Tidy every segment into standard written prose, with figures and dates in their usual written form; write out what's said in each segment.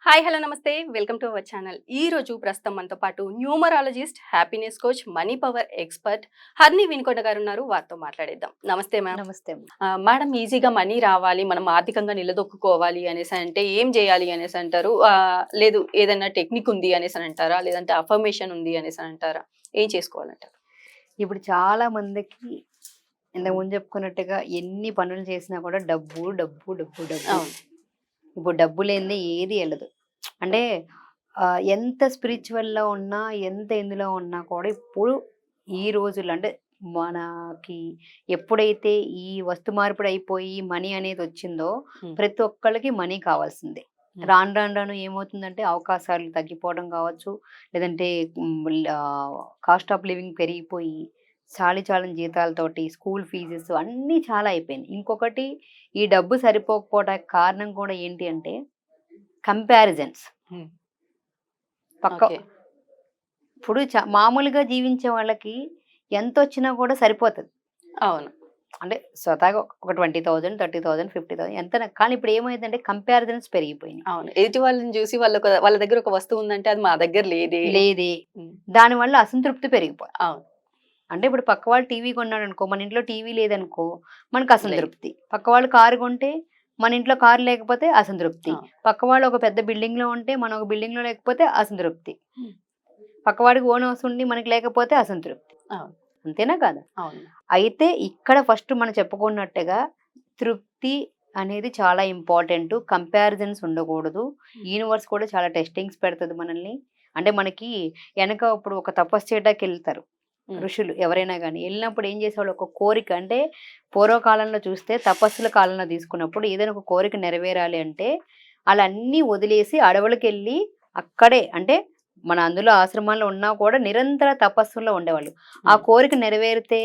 Hi hello నమస్తే welcome to our channel. ఈ రోజు ప్రస్తుతం మనతో పాటు numerologist, happiness coach, money power expert Harni Vinukonda గారు ఉన్నారు. వారితో మాట్లాడేద్దాం. నమస్తే మ్యామ్. నమస్తే. మేడం, ఈజీగా మనీ రావాలి, మనం ఆర్థికంగా నిలదొక్కుకోవాలి అనేసి అంటే ఏం చేయాలి అనేసి అంటారు? లేదు ఏదైనా టెక్నిక్ ఉంది అనేసి అని అంటారా? లేదంటే అఫర్మేషన్ ఉంది అనేసి అని అంటారా? ఏం చేసుకోవాలంటారు? ఇప్పుడు చాలా మందికి ఇంతకు ముందు చెప్పుకున్నట్టుగా ఎన్ని పనులు చేసినా కూడా డబ్బు డబ్బు డబ్బు డబ్బు. అవును. ఇప్పుడు డబ్బు లేనిదే ఏది వెళ్ళదు. అంటే ఎంత స్పిరిచువల్లో ఉన్నా, ఎంత ఇందులో ఉన్నా కూడా ఇప్పుడు ఈ రోజుల్లో అంటే మనకి ఎప్పుడైతే ఈ వస్తు మార్పిడి అయిపోయి మనీ అనేది వచ్చిందో ప్రతి ఒక్కళ్ళకి మనీ కావాల్సిందే. రాను రాను రాను ఏమవుతుందంటే అవకాశాలు తగ్గిపోవడం కావచ్చు, లేదంటే కాస్ట్ ఆఫ్ లివింగ్ పెరిగిపోయి చాలీచాలని జీతాలతోటి స్కూల్ ఫీజెస్ అన్నీ చాలా అయిపోయినాయి. ఇంకొకటి ఈ డబ్బు సరిపోకపోవడానికి కారణం కూడా ఏంటి అంటే కంపారిజన్స్. పక్క ఓకే. ఇప్పుడు మామూలుగా జీవించే వాళ్ళకి ఎంత వచ్చినా కూడా సరిపోతుంది. అవును. అంటే స్వతహాగా ఒక 20,000, 30,000, 50,000 ఎంత. కానీ ఇప్పుడు ఏమైందంటే కంపారిజన్స్ పెరిగిపోయినాయి. అవును. ఎదుటి వాళ్ళని చూసి వాళ్ళ దగ్గర ఒక వస్తువు ఉందంటే అది మా దగ్గర లేదే. లేదే. ఉమ్. దానివల్ల అసంతృప్తి పెరిగిపోయింది. అవును. అంటే ఇప్పుడు పక్క వాళ్ళు టీవీ కొన్నాడు అనుకో, మన ఇంట్లో టీవీ లేదనుకో మనకు అసంతృప్తి. పక్క వాళ్ళు కారు కొంటే మన ఇంట్లో కారు లేకపోతే అసంతృప్తి. పక్క వాళ్ళు ఒక పెద్ద బిల్డింగ్ లో ఉంటే మనం ఒక బిల్డింగ్ లో లేకపోతే అసంతృప్తి. పక్కవాడికి ఓన్ హౌస్ ఉండి మనకి లేకపోతే అసంతృప్తి. అవును. అంతేనా కాదా? అవును. అయితే ఇక్కడ ఫస్ట్ మనం చెప్పుకున్నట్టుగా తృప్తి అనేది చాలా ఇంపార్టెంట్. కంపారిజన్స్ ఉండకూడదు. యూనివర్స్ కూడా చాలా టెస్టింగ్స్ పెడుతుంది మనల్ని. అంటే మనకి వెనక ఇప్పుడు ఒక తపస్సు చేయడానికి వెళ్తారు ఋషులు ఎవరైనా కానీ. వెళ్ళినప్పుడు ఏం చేసేవాళ్ళు, ఒక కోరిక అంటే పూర్వకాలంలో చూస్తే తపస్సుల కాలంలో తీసుకున్నప్పుడు ఏదైనా ఒక కోరిక నెరవేరాలి అంటే అలా అన్నీ వదిలేసి అడవులకు వెళ్ళి అక్కడే అంటే మన అందులో ఆశ్రమాల్లో ఉన్నా కూడా నిరంతర తపస్సుల్లో ఉండేవాళ్ళు. ఆ కోరిక నెరవేరితే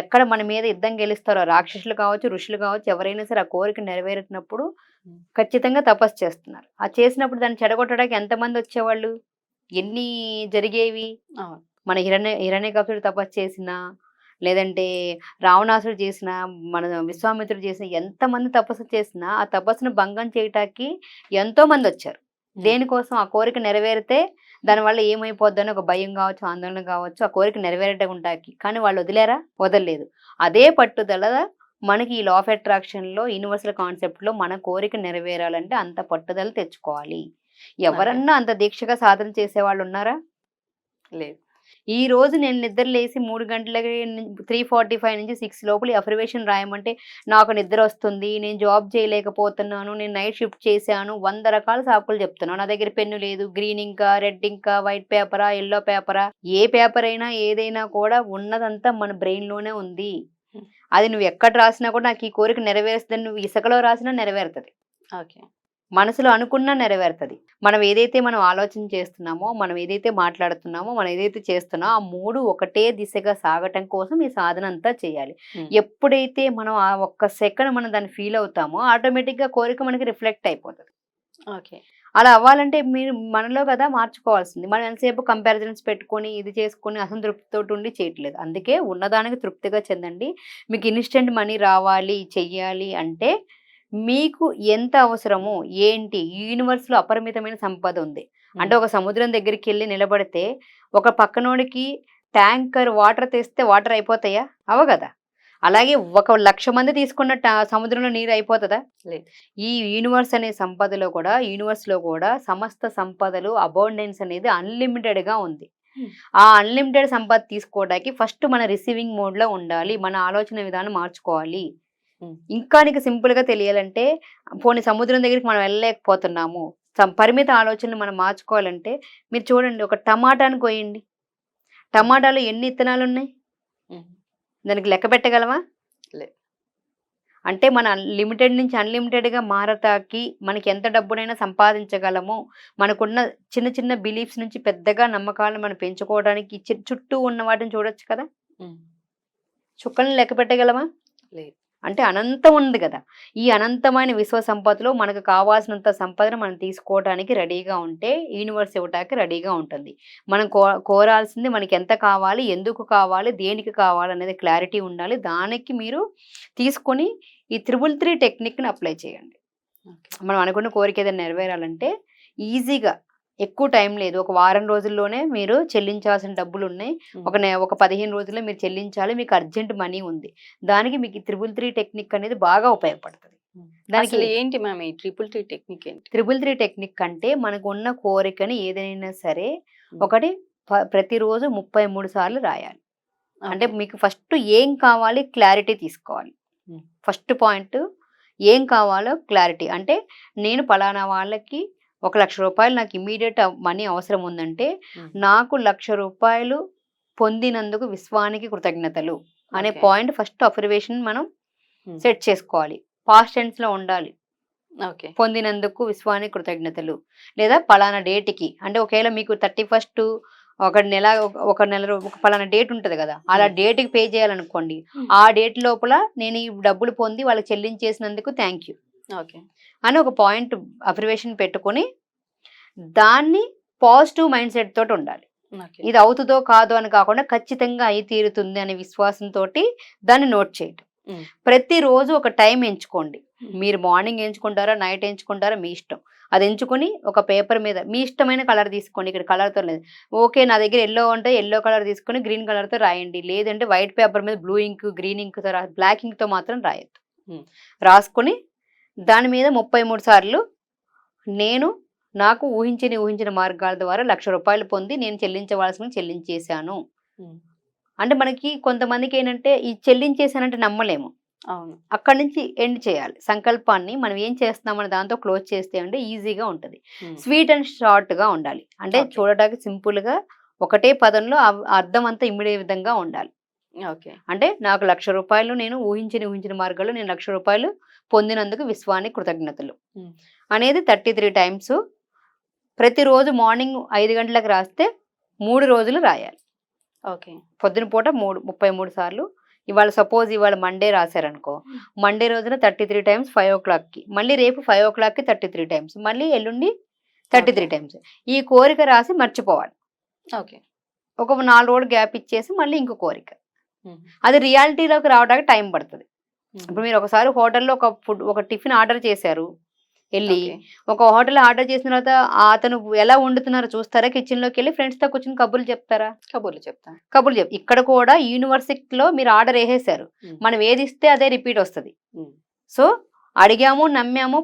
ఎక్కడ మన మీద యుద్ధం గెలుస్తారో రాక్షసులు కావచ్చు, ఋషులు కావచ్చు, ఎవరైనా సరే ఆ కోరిక నెరవేరినప్పుడు ఖచ్చితంగా తపస్సు చేస్తున్నారు. ఆ చేసినప్పుడు దాన్ని చెడగొట్టడానికి ఎంతమంది వచ్చేవాళ్ళు, ఎన్ని జరిగేవి. మన హిరణ్యకశిపుడు తపస్సు చేసిన, లేదంటే రావణాసుడు చేసిన, మన విశ్వామిత్రుడు చేసిన, ఎంతమంది తపస్సు చేసినా ఆ తపస్సును భంగం చేయటానికి ఎంతో మంది వచ్చారు. దేనికోసం? ఆ కోరిక నెరవేరితే దానివల్ల ఏమైపోద్దని ఒక భయం కావచ్చు, ఆందోళన కావచ్చు, ఆ కోరిక నెరవేరటానికి. కానీ వాళ్ళు వదిలేరా? వదలలేదు. అదే పట్టుదల మనకి ఈ లా ఆఫ్ అట్రాక్షన్లో, యూనివర్సల్ కాన్సెప్ట్లో మన కోరిక నెరవేరాలంటే అంత పట్టుదల తెచ్చుకోవాలి. ఎవరన్నా అంత దీక్షగా సాధన చేసేవాళ్ళు ఉన్నారా? లేదు. ఈ రోజు నేను నిద్ర లేసి 3 గంటలకి 3:45 నుంచి 6 లోపల అఫర్మేషన్ రాయమంటే నాకు నిద్ర వస్తుంది, నేను జాబ్ చేయలేకపోతున్నాను, నేను నైట్ షిఫ్ట్ చేశాను, 100 రకాల సాకులు చెప్తున్నాను. నా దగ్గర పెన్ను లేదు, గ్రీన్ ఇంకా, రెడ్ ఇంకా, వైట్ పేపరా, ఎల్లో పేపరా, ఏ పేపర్ అయినా ఏదైనా కూడా ఉన్నదంతా మన బ్రెయిన్లోనే ఉంది. అది నువ్వు ఎక్కడ రాసినా కూడా నాకు ఈ కోరిక నెరవేరుస్తుంది. నువ్వు ఇసుకలో రాసినా నెరవేరుతుంది. ఓకే. మనసులో అనుకున్నా నెరవేరుతుంది. మనం ఏదైతే మనం ఆలోచన చేస్తున్నామో, మనం ఏదైతే మాట్లాడుతున్నామో, మనం ఏదైతే చేస్తున్నామో ఆ 3 ఒకటే దిశగా సాగటం కోసం ఈ సాధన అంతా చేయాలి. ఎప్పుడైతే మనం ఆ ఒక్క సెకండ్ మనం దాన్ని ఫీల్ అవుతామో ఆటోమేటిక్గా కోరిక మనకి రిఫ్లెక్ట్ అయిపోతుంది. ఓకే. అలా అవ్వాలంటే మీరు మనలో కదా మార్చుకోవాల్సింది. మనం ఎంతసేపు కంపారిజన్స్ పెట్టుకొని ఇది చేసుకొని అసంతృప్తితోటి ఉండి చేయట్లేదు. అందుకే ఉన్నదానికి తృప్తిగా చెందండి. మీకు ఇన్స్టెంట్ మనీ రావాలి, చెయ్యాలి అంటే మీకు ఎంత అవసరమో ఏంటి, యూనివర్స్‌లో అపరిమితమైన సంపద ఉంది. అంటే ఒక సముద్రం దగ్గరికెళ్ళి నిలబడితే ఒక పక్కనోడికి ట్యాంకర్ వాటర్ తెస్తే వాటర్ అయిపోతాయా? అవ్వవు గదా! అలాగే ఒక 1,00,000 మంది తీసుకున్న సముద్రంలో నీరు అయిపోతదా? లేదు. ఈ యూనివర్స్ అనే సంపదలో కూడా, యూనివర్స్‌లో కూడా సమస్త సంపదలు అబౌండెన్స్ అనేది అన్‌లిమిటెడ్‌గా ఉంది. ఆ అన్‌లిమిటెడ్ సంపద తీసుకోవడానికి ఫస్ట్ మన రిసీవింగ్ మోడ్‌లో ఉండాలి. మన ఆలోచన విధానం మార్చుకోవాలి. ఇంకా నీకు సింపుల్‌గా తెలియాలంటే పోనీ సముద్రం దగ్గరికి మనం వెళ్ళలేకపోతున్నాము. పరిమిత ఆలోచనలు మనం మార్చుకోవాలంటే మీరు చూడండి, ఒక టమాటాని కోయండి. టమాటాలో ఎన్ని ఇత్తనాలున్నాయి? దానికి లెక్క పెట్టగలమా? లేదు. అంటే మన లిమిటెడ్ నుంచి అన్‌లిమిటెడ్‌గా మారటానికి మనకి ఎంత డబ్బునైనా సంపాదించగలము. మనకున్న చిన్న చిన్న బిలీఫ్స్ నుంచి పెద్దగా నమ్మకాలను మనం పెంచుకోవడానికి చుట్టూ ఉన్న వాటిని చూడొచ్చు కదా! చుక్కలను లెక్క పెట్టగలమా? లేదు. అంటే అనంతం ఉంది కదా! ఈ అనంతమైన విశ్వ సంపదలో మనకు కావాల్సినంత సంపదను మనం తీసుకోవడానికి రెడీగా ఉంటే యూనివర్స్ ఇవ్వటానికి రెడీగా ఉంటుంది. మనం కోరాల్సింది మనకి ఎంత కావాలి, ఎందుకు కావాలి, దేనికి కావాలి అనేది క్లారిటీ ఉండాలి. దానికి మీరు తీసుకొని ఈ 333 టెక్నిక్‌ని అప్లై చేయండి. మనం అనుకున్న కోరిక ఏదైనా నెరవేరాలంటే ఈజీగా ఎక్కువ టైం లేదు. ఒక వారం రోజుల్లోనే మీరు చెల్లించాల్సిన డబ్బులున్నాయి. ఒక 15 రోజుల్లో మీరు చెల్లించాలి. మీకు అర్జెంట్ మనీ ఉంది. దానికి మీకు 333 టెక్నిక్ అనేది బాగా ఉపయోగపడుతుంది. దానికి అసలు ఏంటి మ్యామ్ ఈ 333 టెక్నిక్ ఏంటి? 333 టెక్నిక్ అంటే మనకున్న కోరికని ఏదైనా సరే ఒకటి ప్రతిరోజు 33 సార్లు రాయాలి. అంటే మీకు ఫస్ట్ ఏం కావాలి క్లారిటీ తీసుకోవాలి. ఫస్ట్ పాయింట్ ఏం కావాలో క్లారిటీ. అంటే నేను పలానా వాళ్ళకి 1,00,000 రూపాయలు నాకు ఇమ్మీడియట్ మనీ అవసరం ఉందంటే నాకు 1,00,000 రూపాయలు పొందినందుకు విశ్వానికి కృతజ్ఞతలు అనే పాయింట్ ఫస్ట్ అఫర్మేషన్ మనం సెట్ చేసుకోవాలి. పాస్ట్ టెన్స్ లో ఉండాలి. పొందినందుకు విశ్వానికి కృతజ్ఞతలు, లేదా పలానా డేట్కి, అంటే ఒకవేళ మీకు 31st ఒక నెల ఒక పలానా డేట్ ఉంటుంది కదా, అలా డేట్కి పే చేయాలనుకోండి, ఆ డేట్ లోపల నేను ఈ డబ్బులు పొంది వాళ్ళకి చెల్లించేసినందుకు థ్యాంక్ యూ అని ఒక పాయింట్ అఫర్మేషన్ పెట్టుకొని దాన్ని పాజిటివ్ మైండ్ సెట్ తోటి ఉండాలి. ఇది అవుతుందో కాదో అని కాకుండా ఖచ్చితంగా అయి తీరుతుంది అనే విశ్వాసంతో దాన్ని నోట్ చేయటం. ప్రతిరోజు ఒక టైం ఎంచుకోండి. మీరు మార్నింగ్ ఎంచుకుంటారా, నైట్ ఎంచుకుంటారా, మీ ఇష్టం. అది ఎంచుకొని ఒక పేపర్ మీద మీ ఇష్టమైన కలర్ తీసుకోండి. ఇక్కడ కలర్తో లేదు, ఓకే నా దగ్గర ఎల్లో ఉంటే ఎల్లో కలర్ తీసుకొని గ్రీన్ కలర్తో రాయండి. లేదంటే వైట్ పేపర్ మీద బ్లూ ఇంక్, గ్రీన్ ఇంక్తో బ్లాక్ ఇంక్తో మాత్రం రాయొద్దు. రాసుకొని దాని మీద 33 సార్లు నాకు ఊహించిన మార్గాల ద్వారా 1,00,000 రూపాయలు పొంది నేను చెల్లించవలసిన చెల్లించేశాను. అంటే మనకి కొంతమందికి ఏంటంటే ఈ చెల్లించేశానంటే నమ్మలేము. అవును, అక్కడి నుంచి ఎండ్ చేయాలి. సంకల్పాన్ని మనం ఏం చేస్తున్నామని దాంతో క్లోజ్ చేస్తే అంటే ఈజీగా ఉంటుంది. స్వీట్ అండ్ షార్ట్ గా ఉండాలి. అంటే చూడటానికి సింపుల్ గా ఒకటే పదంలో అర్థం అంతా ఇమిడే విధంగా ఉండాలి. అంటే నాకు 1,00,000 రూపాయలు నేను ఊహించిన మార్గాల్లో నేను 1,00,000 రూపాయలు పొందినందుకు విశ్వానికి కృతజ్ఞతలు అనేది 33 టైమ్స్. ప్రతిరోజు మార్నింగ్ 5 గంటలకు రాస్తే 3 రోజులు రాయాలి. పొద్దున పూట 33 సార్లు. ఇవాళ మండే రాశారనుకో, మండే రోజున 33 టైమ్స్ 5 o'clockకి, మళ్ళీ రేపు 5 o'clockకి 33 టైమ్స్, మళ్ళీ ఎల్లుండి 33 టైమ్స్. ఈ కోరిక రాసి మర్చిపోవాలి. ఒక 4 రోజులు గ్యాప్ ఇచ్చేసి మళ్ళీ ఇంకో కోరిక. అది రియాలిటీలోకి రావడానికి టైం పడుతుంది. ఇప్పుడు మీరు ఒకసారి హోటల్లో ఒక టిఫిన్ ఆర్డర్ చేశారు, వెళ్ళి ఒక హోటల్ ఆర్డర్ చేసిన తర్వాత అతను ఎలా వండుతున్నారో చూస్తారా, కిచెన్ లోకి వెళ్ళి ఫ్రెండ్స్ తో కూర్చొని కబుర్లు చెప్తారా? కబుర్లు ఇక్కడ కూడా యూనివర్సిటీలో మీరు ఆర్డర్ వేసేసారు, మనం ఏది ఇస్తే అదే రిపీట్ వస్తుంది. సో అడిగాము, నమ్మాము,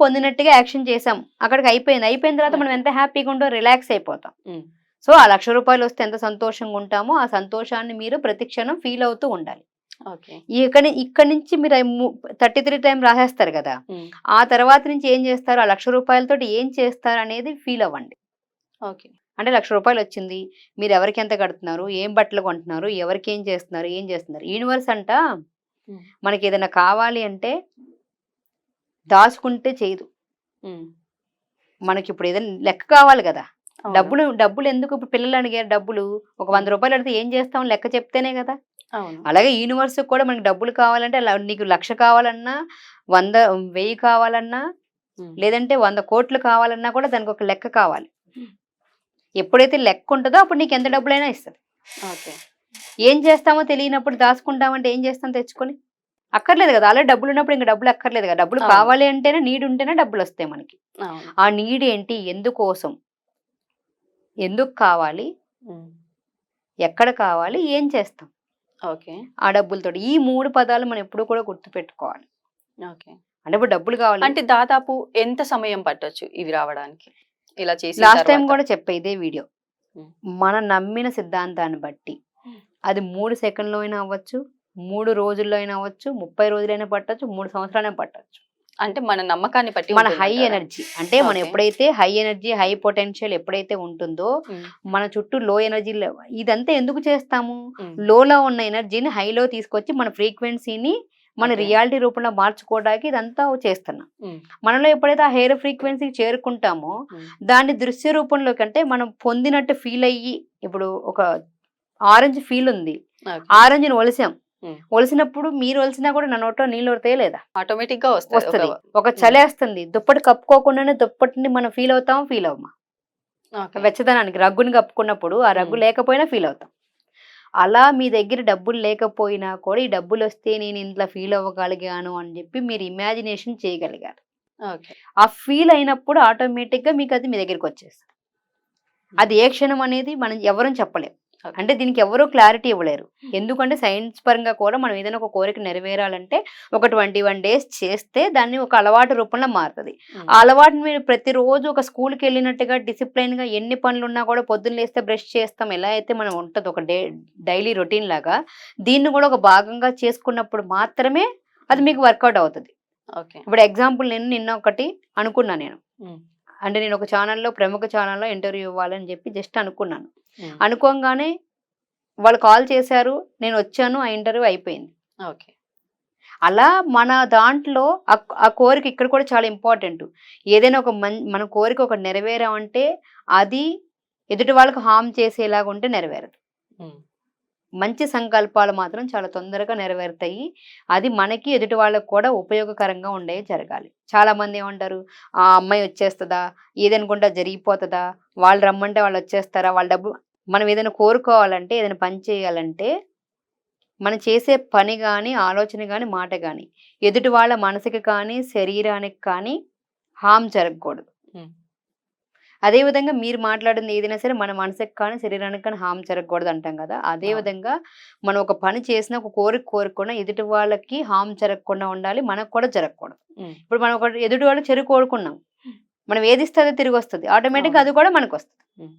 పొందినట్టుగా యాక్షన్ చేసాము, అక్కడికి అయిపోయిన తర్వాత మనం ఎంత హ్యాపీగా ఉంటో రిలాక్స్ అయిపోతాం. సో ఆ 1,00,000 రూపాయలు వస్తే ఎంత సంతోషంగా ఉంటామో ఆ సంతోషాన్ని మీరు ప్రతి క్షణం ఫీల్ అవుతూ ఉండాలి. ఇక్కడ నుంచి మీరు 33 టైం రాసేస్తారు కదా, ఆ తర్వాత నుంచి ఏం చేస్తారు, ఆ 1,00,000 రూపాయలతో ఏం చేస్తారు అనేది ఫీల్ అవ్వండి. అంటే 1,00,000 రూపాయలు వచ్చింది, మీరు ఎవరికి ఎంత కడుతున్నారు, ఏం బట్టలు కొంటున్నారు, ఎవరికి ఏం చేస్తున్నారు. యూనివర్స్ అంట మనకి ఏదైనా కావాలి అంటే దాచుకుంటే చేయదు. మనకి ఇప్పుడు ఏదైనా లెక్క కావాలి కదా, డబ్బులు ఎందుకు, ఇప్పుడు పిల్లలు అడిగారు డబ్బులు, ఒక 100 రూపాయలు అడిగితే ఏం చేస్తాం, లెక్క చెప్తేనే కదా. అలాగే యూనివర్స్ కూడా మనకి డబ్బులు కావాలంటే, నీకు 1,00,000 కావాలన్నా, 100,000 కావాలన్నా, లేదంటే 100 కోట్లు కావాలన్నా కూడా దానికి ఒక లెక్క కావాలి. ఎప్పుడైతే లెక్క ఉంటుందో అప్పుడు నీకు ఎంత డబ్బులైనా ఇస్తుంది. ఏం చేస్తామో తెలియనప్పుడు దాచుకుంటామంటే ఏం చేస్తాం, తెచ్చుకొని అక్కర్లేదు కదా. అలా డబ్బులు ఉన్నప్పుడు ఇంకా డబ్బులు అక్కర్లేదు కదా. డబ్బులు కావాలి అంటేనే, నీడ్ ఉంటేనే డబ్బులు వస్తాయి మనకి. ఆ నీడ్ ఏంటి, ఎందుకోసం, ఎందుకు కావాలి, ఎక్కడ కావాలి, ఏం చేస్తాం ఆ డబ్బులతో. ఈ 3 పదాలు మనం ఎప్పుడు కూడా గుర్తుపెట్టుకోవాలి. అంటే ఇప్పుడు డబ్బులు కావాలి అంటే దాదాపు ఎంత సమయం పట్టొచ్చు ఇవి రావడానికి? ఇలా చేసి లాస్ట్ టైం కూడా చెప్పే ఇదే వీడియో, మనం నమ్మిన సిద్ధాంతాన్ని బట్టి అది 3 సెకండ్లో అయినా అవ్వచ్చు, 3 రోజుల్లో అయినా అవ్వచ్చు, 30 రోజులైనా పట్టొచ్చు, 3 సంవత్సరాలైనా పట్టొచ్చు. అంటే మన నమ్మకాన్ని బట్టి, మన హై ఎనర్జీ, అంటే మనం ఎప్పుడైతే హై ఎనర్జీ, హై పొటెన్షియల్ ఎప్పుడైతే ఉంటుందో, మన చుట్టూ లో ఎనర్జీ, ఇదంతా ఎందుకు చేస్తాము, లోలో ఉన్న ఎనర్జీని హైలో తీసుకొచ్చి మన ఫ్రీక్వెన్సీని మన రియాలిటీ రూపంలో మార్చుకోవడానికి ఇదంతా చేస్తున్నాం. మనలో ఎప్పుడైతే ఆ హెయిర్ ఫ్రీక్వెన్సీకి చేరుకుంటామో దాన్ని దృశ్య రూపంలో కంటే మనం పొందినట్టు ఫీల్ అయ్యి, ఇప్పుడు ఒక ఆరెంజ్ ఫీల్ ఉంది, ఆరెంజ్ని ఒలిసినప్పుడు మీరు ఒలిసినా కూడా నా నోట్లో నీళ్ళు వస్తాయా లేదా? ఆటోమేటిక్ గా వస్తుంది. ఒక చలేస్తుంది, దుప్పటి కప్పుకోకుండానే దుప్పటిని మనం ఫీల్ అవ్వమా? వెచ్చదనానికి రగ్గుని కప్పుకున్నప్పుడు ఆ రగ్గు లేకపోయినా ఫీల్ అవుతాం. అలా మీ దగ్గర డబ్బులు లేకపోయినా కూడా ఈ డబ్బులు వస్తే నేను ఇంట్లో ఫీల్ అవ్వగలిగాను అని చెప్పి మీరు ఇమాజినేషన్ చేయగలిగారు. ఓకే. ఆ ఫీల్ అయినప్పుడు ఆటోమేటిక్ గా మీకు అది మీ దగ్గరికి వచ్చేస్తుంది. అది ఏ క్షణం అనేది మనం ఎవరూ చెప్పలేం. ఓకే. అంటే దీనికి ఎవరూ క్లారిటీ ఇవ్వలేరు. ఎందుకంటే సైన్స్ పరంగా కూడా మనం ఏదైనా ఒక కోరిక నెరవేరాలంటే ఒక 21 డేస్ చేస్తే దాన్ని ఒక అలవాటు రూపంలో మారుతది. ఆ అలవాటుని మీరు ప్రతిరోజు ఒక స్కూల్‌కి వెళ్ళినట్టుగా డిసిప్లైన్‌గా ఎన్ని పనులున్నా కూడా పొద్దున్న లేస్తే బ్రష్ చేస్తాం. ఎలా అయితే మనం ఉంటది ఒక డైలీ రొటీన్ లాగా దీన్ని కూడా ఒక భాగంగా చేసుకున్నప్పుడు మాత్రమే అది మీకు వర్కౌట్ అవుతది. ఓకే. ఇప్పుడు ఎగ్జాంపుల్ నిన్న ఒకటి అనుకున్నా నేను. హ్మ్. అంటే నేను ఒక ప్రముఖ ఛానల్‌లో ఇంటర్వ్యూ ఇవ్వాలని చెప్పి జస్ట్ అనుకున్నాను. హ్మ్. అనుకోంగానే వాళ్ళు కాల్ చేశారు. నేనొచ్చాను. ఆ ఇంటర్వ్యూ అయిపోయింది. ఓకే. అలా మన దాంట్లో ఆ కోరిక ఇక్కడ కూడా చాలా ఇంపార్టెంటు. ఏదైనా ఒక మన కోరిక ఒకటి నెరవేరామంటే అది ఎదుటి వాళ్ళకి హార్మ్ చేసేలాగా ఉంటే నెరవేరదు. హ్మ్. మంచి సంకల్పాలు మాత్రం చాలా తొందరగా నెరవేరుతాయి. అది మనకి ఎదుటి వాళ్ళకి కూడా ఉపయోగకరంగా ఉండేవి జరగాలి. చాలామంది ఏమంటారు, ఆ అమ్మాయి వచ్చేస్తదా? ఏదనుకుంటే అది జరిగిపోతదా? వాళ్ళు రమ్మంటే వాళ్ళొచ్చేస్తారా? వాళ్ళ డబ్బు మనం ఏదైనా కోరుకోవాలంటే, ఏదైనా పని చేయాలంటే, మనం చేసే పని గాని, ఆలోచన గాని, మాట గాని ఎదుటి వాళ్ళ మనసుకి కానీ, శరీరానికి కానీ హార్మ్ జరగకూడదు. హ్మ్. అదే విధంగా మీరు మాట్లాడింది ఏదైనా సరే మన మనసుకి కానీ, శరీరానికి కానీ హార్మ్ జరగకూడదు అంటాం కదా! అదే అవును. విధంగా మనం ఒక పని చేసినా, ఒక కోరిక కోరుకున్నా ఎదుటి వాళ్ళకి హార్మ్ జరగకుండా ఉండాలి. మనకు కూడా జరగకూడదు. హ్మ్. ఇప్పుడు మనం ఒకటి ఎదుటి వాళ్ళకి చెడు కోరుకున్నాం. మనం ఏదిస్తే అదే తిరిగొస్తది. ఆటోమేటిక్‌గా అవును. అది కూడా మనకొస్తది. హ్మ్.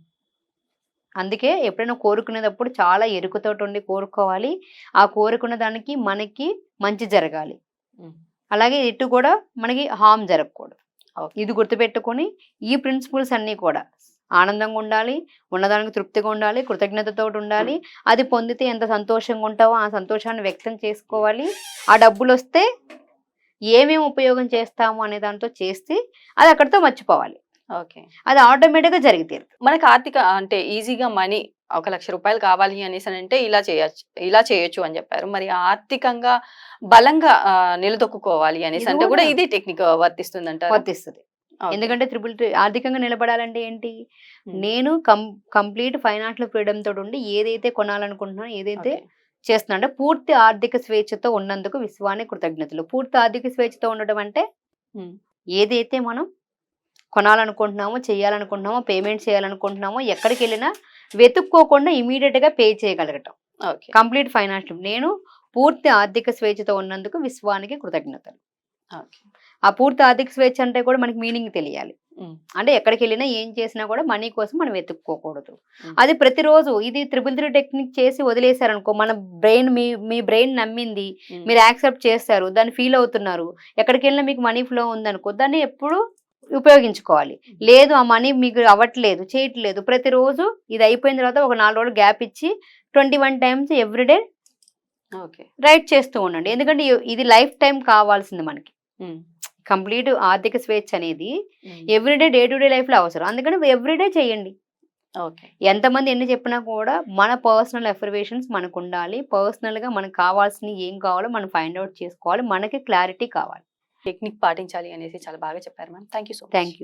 అందుకే ఎప్పుడైనా కోరుకునేటప్పుడు చాలా ఎరుకుతోటుండి కోరుకోవాలి. ఆ కోరుకున్న దానికి మనకి మంచి జరగాలి. హ్మ్. అలాగే ఇటు కూడా మనకి హార్మ్ జరగకూడదు. ఓకే. ఇది గుర్తుపెట్టుకొని ఈ ప్రిన్సిపల్స్ అన్నీ కూడా ఆనందంగా ఉండాలి, ఉన్నదానికి తృప్తిగా ఉండాలి, కృతజ్ఞతతోటి ఉండాలి. అది పొందితే ఎంత సంతోషంగా ఉంటావో ఆ సంతోషాన్ని వ్యక్తం చేసుకోవాలి. ఆ డబ్బులొస్తే ఏమేమి ఉపయోగం చేస్తాము అనే దాంతో చేసి అది అక్కడితో మర్చిపోవాలి. ఓకే. అది ఆటోమేటిక్‌గా జరిగి తీరుతుంది. మనకు ఆర్థిక అంటే ఈజీగా మనీ ఒక 1,00,000 కావాలి అనేసనంటే ఇలా చేయొచ్చు అని చెప్పారు. మరి ఆర్థికంగా బలంగా నిలదొక్కుకోవాలి ఇది అనేసంటే కూడా కూడా ఇదే టెక్నిక్ వర్తిస్తుందంటారా? వర్తిస్తది. ఓకే. ఎందుకంటే ఆర్థికంగా నిలబడాలంటే ఏంటి? హ్మ్. నేను కంప్లీట్ ఫైనాన్షియల్ ఫ్రీడమ్ తోటుండి ఏదైతే కొనాలనుకుంటున్నానో, ఏదైతే ఓకే. చేస్తున్నా అంటే పూర్తి ఆర్థిక స్వేచ్ఛతో ఉన్నందుకు విశ్వానికి కృతజ్ఞతలు. పూర్తి ఆర్థిక స్వేచ్ఛతో ఉండడం అంటే హ్మ్. ఏదైతే మనం కొనాలనుకుంటున్నామో, చేయాలనుకుంటున్నామో, పేమెంట్ చేయాలనుకుంటున్నామో ఎక్కడికెళ్ళినా వెతుక్కోకుండా ఇమ్మీడియేట్‌గా పే చేయగలగటం. ఓకే. కంప్లీట్ ఫైనాన్షియల్ నేను పూర్తి ఆర్థిక స్వేచ్ఛతో ఉన్నందుకు విశ్వానికి కృతజ్ఞతలు. ఓకే. ఆ పూర్తి ఆర్థిక స్వేచ్ఛ అంటే కూడా మనకి మీనింగ్ తెలియాలి. హ్మ్. అంటే ఎక్కడికెళ్ళినా ఏం చేసినా కూడా మనీ కోసం మనం వెతుక్కోకూడదు. హ్మ్. అది ప్రతిరోజు ఇది 333 టెక్నిక్ చేసి వదిలేసారనుకో మన బ్రెయిన్ మీ బ్రెయిన్ నమ్మింది. హ్మ్. మీరు యాక్సెప్ట్ చేస్తారు. దాన్ని ఫీల్ అవుతున్నారు. ఎక్కడికెళ్ళినా మీకు మనీ ఫ్లో ఉందనుకో దాన్ని ఎప్పుడు ఉపయోగించుకోవాలి. లేదు ఆ మనీ మీకు అవ్వట్లేదు, చేయట్లేదు. ప్రతిరోజు ఇది అయిపోయిన తర్వాత ఒక 4 రోజులు గ్యాప్ ఇచ్చి 21 టైమ్స్ ఎవ్రీడే ఓకే. రైట్ చేస్తూ ఉండండి. ఎందుకంటే ఇది లైఫ్ టైమ్ కావాల్సింది మనకి. హ్మ్. కంప్లీట్ ఆర్థిక స్వేచ్ఛ అనేది హ్మ్. ఎవ్రీడే డే టు డే లైఫ్‌లో అవసరం. అందుకని ఎవ్రీడే చేయండి. ఓకే. ఎంతమంది ఎన్ని చెప్పినా కూడా మన పర్సనల్ అఫర్మేషన్స్ మనకుండాలి. పర్సనల్‌గా మనకు కావాల్సినయి ఏం కావాలో మనం ఫైండ్ ఔట్ చేసుకోవాలి. మనకి క్లారిటీ కావాలి. టెక్నిక్ పాటించాలి అనేసి చాలా బాగా చెప్పారు ma'am. Thank you so much. Thank you.